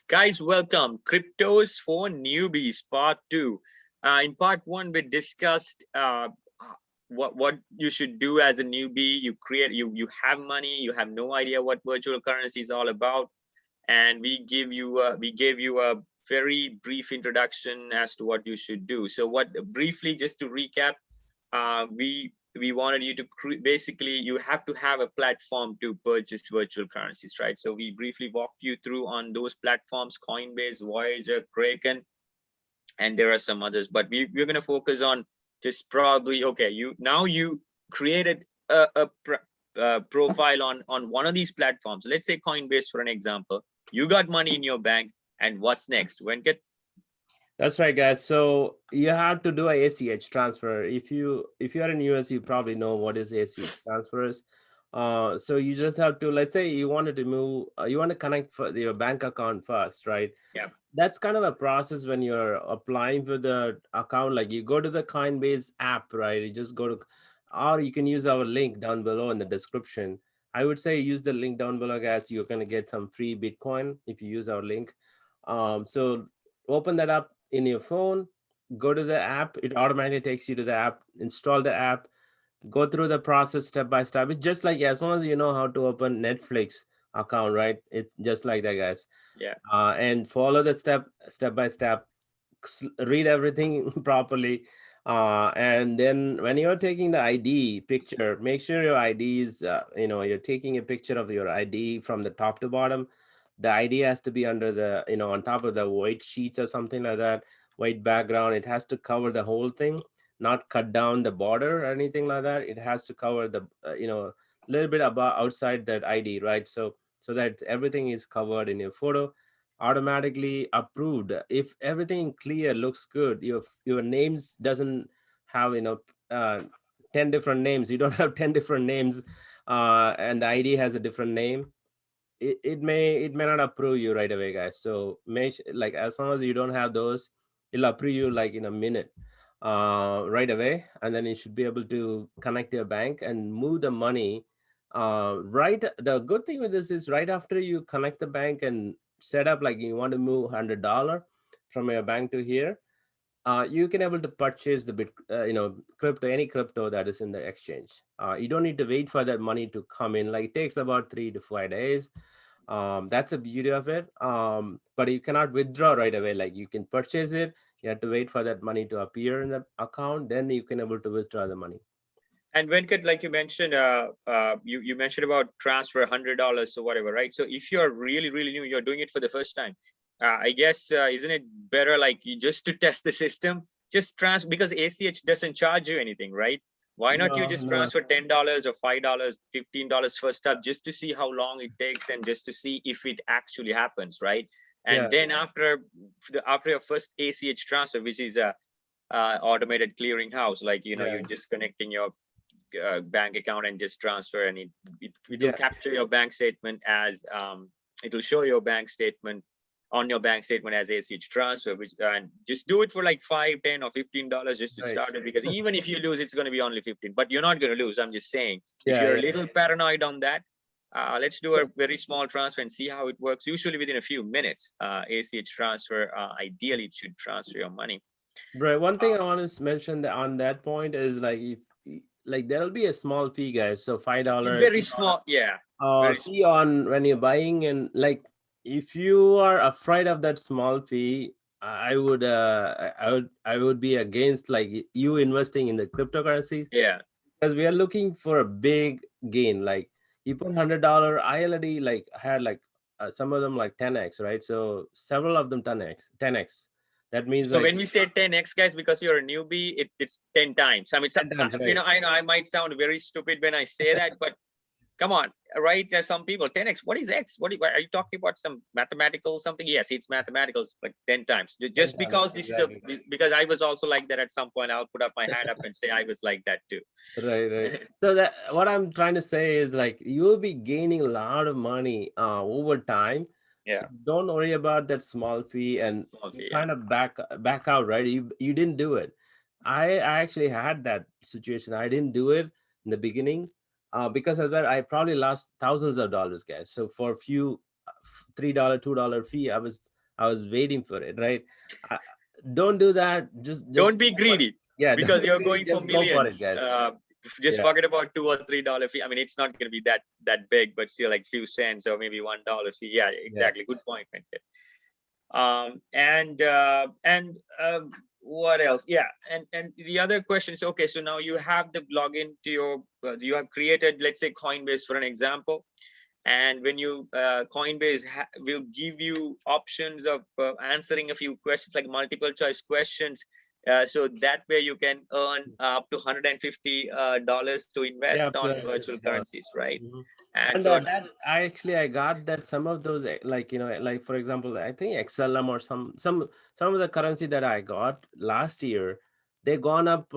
Guys, welcome. Cryptos for Newbies, Part 2. In Part 1, we discussed what you should do as a newbie. You have money, you have no idea what virtual currency is all about, and we gave you a very brief introduction as to what you should do. So, what briefly, just to recap, we wanted you to basically you have to have a platform to purchase virtual currencies, right? So we briefly walked you through on those platforms: Coinbase, Voyager, Kraken, and there are some others, but we're going to focus on just probably, okay, you created a profile on one of these platforms. Let's say Coinbase for an example. You got money in your bank, and what's next, Venkat? That's right, guys. So you have to do a ACH transfer. If you are in US, you probably know what is ACH transfers. So you just have to, let's say you wanted to move, you want to connect for your bank account first, right? Yeah. That's kind of a process when you're applying for the account. Like you go to the Coinbase app, right? You just go to, or you can use our link down below in the description. I would say use the link down below, guys. You're gonna get some free Bitcoin if you use our link. So open that up in your phone, go to the app. It automatically takes you to the app. Install the app, go through the process step by step. It's just like, as long as you know how to open Netflix account, right? It's just like that, guys. Yeah. And follow the step by step, read everything properly. And then when you're taking the ID picture, make sure your ID is, you're taking a picture of your ID from the top to bottom. The ID has to be under the, on top of the white sheets or something like that, white background. It has to cover the whole thing, not cut down the border or anything like that. It has to cover the, little bit about outside that ID, right? So that everything is covered in your photo, automatically approved. If everything clear looks good, your names doesn't have, 10 different names. You don't have 10 different names, and the ID has a different name. It may not approve you right away, guys. So like, as long as you don't have those, it'll approve you like in a minute, right away. And then you should be able to connect your bank and move the money. Right, the good thing with this is, right after you connect the bank and set up, like you want to move $100 from your bank to here, you can able to purchase the crypto, any crypto that is in the exchange. You don't need to wait for that money to come in. Like, it takes about 3 to 5 days. That's the beauty of it. But you cannot withdraw right away. Like, you can purchase it, you have to wait for that money to appear in the account, then you can able to withdraw the money. And Venkat, like you mentioned, you mentioned about transfer $100 or whatever, right? So if you're really new, you're doing it for the first time. I guess isn't it better, like, you just to test the system, just transfer, because ACH doesn't charge you anything, right? Why not you No, just no. transfer $10 or $5, $15 first up, just to see how long it takes and just to see if it actually happens, right? And Yeah, then after your first ACH transfer, which is a automated clearinghouse, like, yeah, you're just connecting your bank account and just transfer, and it will yeah. capture your bank statement as it will show your bank statement on your bank statement as ACH transfer, which, and just do it for like 5, 10, or $15 just to Right. start it, because even if you lose, it's going to be only 15, but you're not going to lose. I'm just saying, if Yeah, you're a yeah. little paranoid on that, let's do a very small transfer and see how it works. Usually within a few minutes, ACH transfer, ideally it should transfer your money. Right. One thing uh, I want to mention on that point is, like, if like, there'll be a small fee, guys. So $5, very small, yeah, very fee small. on when you're buying. And, like, if you are afraid of that small fee, I would be against, like, you investing in the cryptocurrencies, Yeah. because we are looking for a big gain. Like, you put $100, I already, like, had, like, some of them like 10x, right? So several of them 10x. That means, So like, when we say 10x, guys, because you're a newbie, it's 10 times. I mean, 10 times, right? I know I might sound very stupid when I say that, but come on, right? There's some people, 10x. What is x? Are you talking about some mathematical something? Yes, it's mathematical, like 10 times. 10 Just times, because this is exactly. because I was also like that at some point. I'll put up my hand up and say I was like that too. Right, right. So that, what I'm trying to say is, like, you'll be gaining a lot of money over time. So Yeah. don't worry about that small fee, and you Okay. Yeah. kind of back out, right? You didn't do it. I actually had that situation. I didn't do it in the beginning. Because of that, I probably lost thousands of dollars, guys. So for a few $3, $2 fee, I was I was waiting for it, right? I, don't do that. Just Don't be go for it. greedy Yeah, don't because be you're greedy. going for Just go for it, millions. guys. Just Yeah, forget about $2 or $3 fee. I mean, it's not going to be that big, but still like few cents or maybe $1 fee. Yeah, yeah. exactly. Good point, Venkat. And what else? Yeah, and the other question is, okay, so now you have the login to your you have created, let's say, Coinbase for an example, and when you Coinbase will give you options of answering a few questions, like multiple choice questions, so that way you can earn up to $150 to Yeah, invest up to on virtual $150. currencies, right? Mhm. And And so that I got that some of those like like for example I think XLM or some of the currency that I got last year, they gone up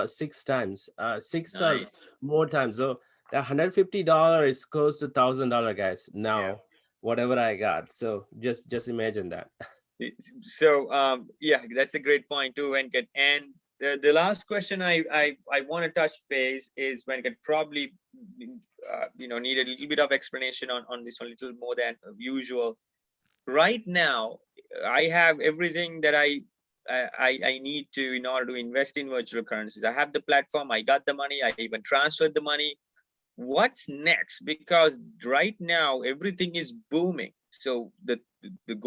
6 times, six or nice. more times. So the $150 is close to $1,000, guys. Yeah. Now whatever I got. So just imagine that. So yeah, that's a great point too, Venkat. And the last question I want to touch base is, Venkat, probably need a little bit of explanation on this one, a little more than usual. Right now, I have everything that I need to in order to invest in virtual currencies. I have the platform, I got the money, I even transferred the money. What's next? Because right now everything is booming. So the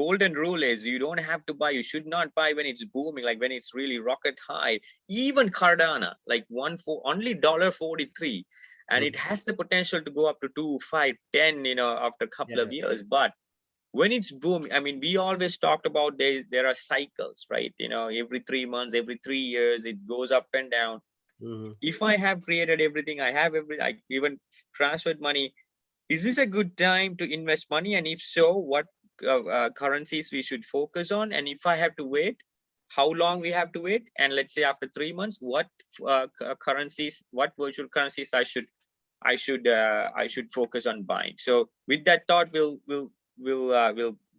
golden rule is, you don't have to buy, you should not buy when it's booming, like when it's really rocket high. Even Cardano, like one for only $1.43, and it Mhm. has the potential to go up to 2, 5, 10, after a couple of Yeah. years. But when it's booming, I mean, we always talked about there are cycles, right? Every 3 months, every 3 years, it goes up and down. Hmm. If I have created everything, I even transferred money, is this a good time to invest money? And if so, what currencies we should focus on? And if I have to wait, how long we have to wait? And let's say after 3 months, what currencies, what virtual currencies I should focus on buying. So with that thought, we'll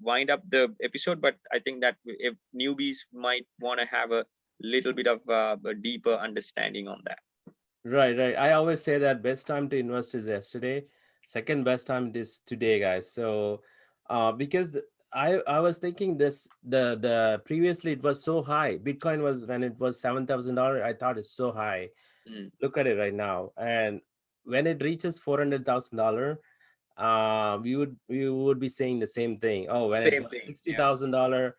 wind up the episode. But I think that if newbies might want to have a little bit of a deeper understanding on that. Right, right. I always say that best time to invest is yesterday. Second best time is today, guys. So, because I was thinking this the previously it was so high. Bitcoin was when it was $7,000. I thought it's so high. Mm, Look at it right now, and when it reaches $400,000, we would be saying the same thing. Oh, when it same was thing. Yeah. $60,000,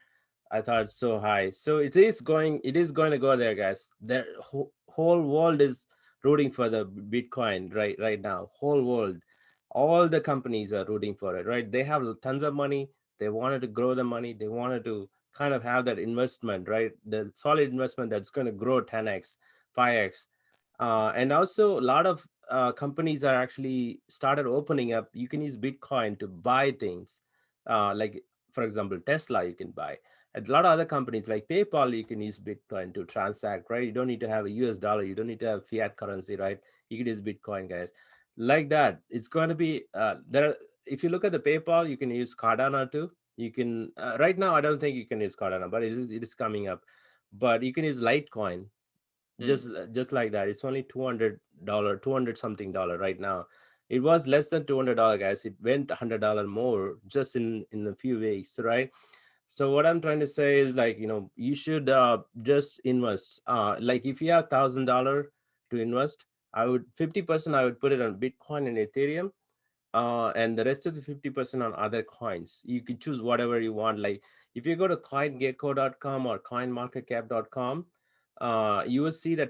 I thought it's so high. So it is going to go there, guys. The whole world is rooting for the Bitcoin right now. Whole world, all the companies are rooting for it, right? They have tons of money. They wanted to grow the money. They wanted to kind of have that investment, right? The solid investment that's going to grow 10x, 5x. And also a lot of companies are actually started opening up. You can use Bitcoin to buy things, like for example Tesla you can buy. And a lot of other companies like PayPal, you can use Bitcoin to transact, right? You don't need to have a US dollar, you don't need to have fiat currency, right? You can use Bitcoin, guys. Like that, it's going to be if you look at the PayPal, you can use Cardano too. You can right now I don't think you can use Cardano, but it is coming up. But you can use Litecoin, Mm. just like that. It's only $200, 200 something dollar right now. It was less than $200, guys. It went $100 more just in a few weeks, right? So what I'm trying to say is, like, you should just invest. Like if you have $1,000 to invest, I would 50% I would put it on Bitcoin and Ethereum, and the rest of the 50% on other coins. You could choose whatever you want. Like if you go to coingecko.com or coinmarketcap.com, you will see the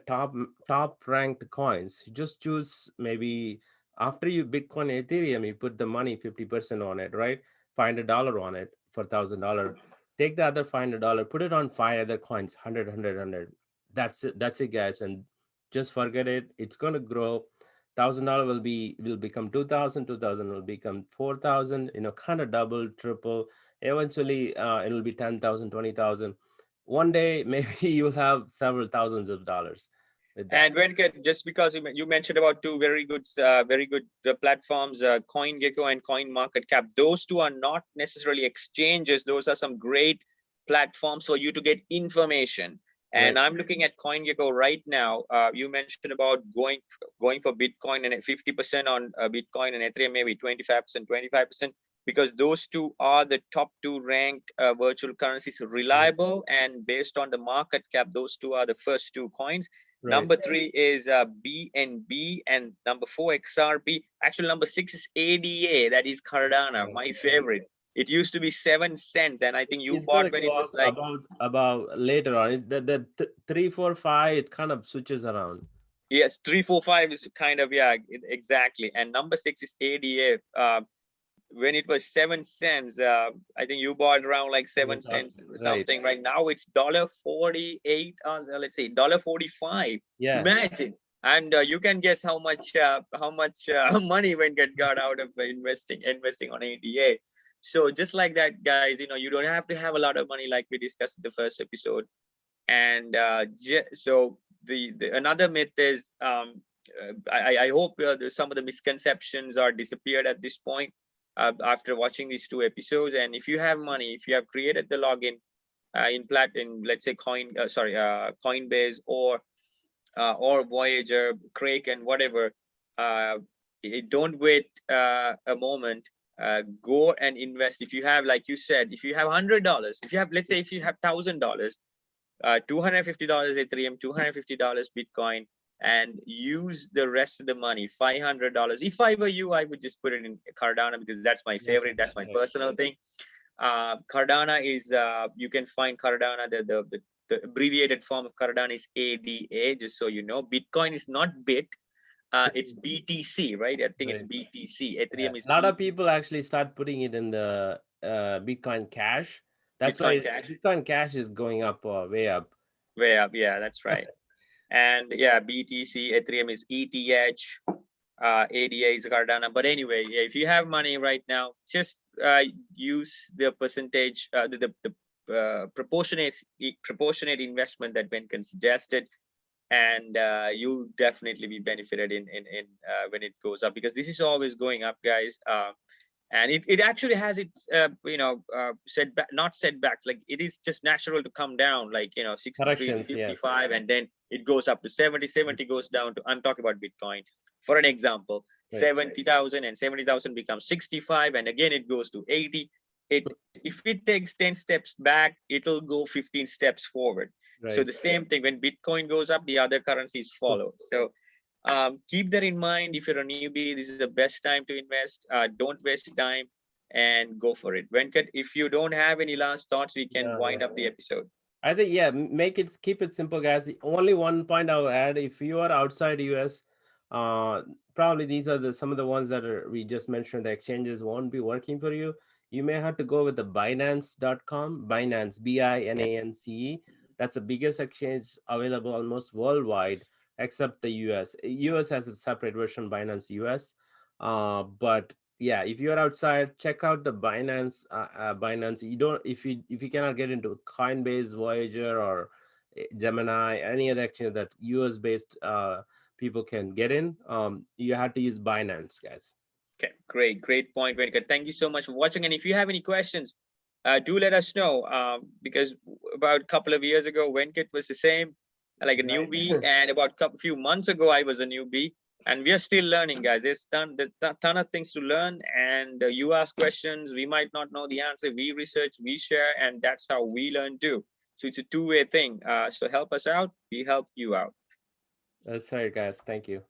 top ranked coins. You just choose maybe after you Bitcoin and Ethereum, you put the money 50% on it, right? $500 on it for $1,000. Take the other $500, put it on 5 other coins, 100. That's it, guys. And just forget it. It's gonna grow. $1,000 will become 2,000, 2,000 will become 4,000, kind of double, triple. Eventually, it'll be 10,000, 20,000. One day, maybe you'll have several thousands of dollars with that. And Venkat, just because you mentioned about two very good platforms, CoinGecko and CoinMarketCap, those two are not necessarily exchanges. Those are some great platforms for you to get information. And Right. I'm looking at CoinGecko right now. You mentioned about going for Bitcoin and 50% on Bitcoin and Ethereum, maybe 25%, 25%. because those two are the top two ranked virtual currencies, reliable, and based on the market cap, those two are the first two coins. Right. Number three is BNB, and number four XRP. Actually, number six is ADA, that is Cardano, my favorite. It used to be 7 cents, and I think you It's gonna bought when go it was up like, about later on. The 3, 4, 5, it kind of switches around. yes, 345 is kind of, yeah, exactly. And number six is ADA. When it was 7 cents, I think you bought around like 7 cents or Right. something. Right now it's $1.48, or let's say $1.45. Yeah. Imagine. And you can guess how much money when get got out of investing on ADA. So just like that, guys, you don't have to have a lot of money like we discussed in the first episode. And so the another myth is, I hope some of the misconceptions are disappeared at this point after watching these two episodes. And if you have money, if you have created the login in let's say Coinbase or Voyager, Kraken, whatever, uh, don't wait a moment. Go and invest. If you have, like you said, if you have $100, if you have, let's say, if you have $1,000, $250 Ethereum, $250 Bitcoin, and use the rest of the money, $500. If I were you, I would just put it in Cardano because that's my favorite. That's my personal thing. Cardano is, you can find Cardano, the abbreviated form of Cardano is ADA, just so you know. Bitcoin is not BIT, it's BTC, right? I think it's BTC. Ethereum is a lot of people actually start putting it in the Bitcoin Cash. That's why Bitcoin Cash. Bitcoin Cash is going up, way up. Way up, yeah, that's right. And yeah, BTC, Ethereum is ETH, ADA is Cardano. But anyway, if you have money right now, just use the percentage, the proportionate investment that Venkat suggested, and you'll definitely be benefited in when it goes up, because this is always going up, guys. And it actually has its setback, not setbacks, like it is just natural to come down, like 63 to 55, and then it goes up to 70 goes down to, I'm talking about Bitcoin for an example, 70,000, and 70,000 becomes 65, and again it goes to 80. If it takes 10 steps back, it'll go 15 steps forward. So the same thing, when Bitcoin goes up, the other currencies follow. So keep that in mind. If you're a newbie, this is the best time to invest. Don't waste time and go for it. Venkat, if you don't have any last thoughts, we can wind up the episode. I think, keep it simple, guys. Only one point I'll add: if you are outside US, probably these are some of the ones that we just mentioned. The exchanges won't be working for you. You may have to go with the Binance.com, Binance, BINANCE. That's the biggest exchange available almost worldwide, except the US. US has a separate version, Binance US. But yeah, if you're outside, check out the Binance. Binance. If you cannot get into Coinbase, Voyager, or Gemini, any other exchange that US based people can get in, you have to use Binance, guys. Okay, great point, Venkat. Thank you so much for watching. And if you have any questions, do let us know, because about a couple of years ago, Venkat was the same, like a newbie, and about a few months ago, I was a newbie. And we are still learning, guys. There's a ton of things to learn, and you ask questions, we might not know the answer, we research, we share, and that's how we learn too. So it's a two-way thing. So help us out, we help you out. That's right, guys. Thank you.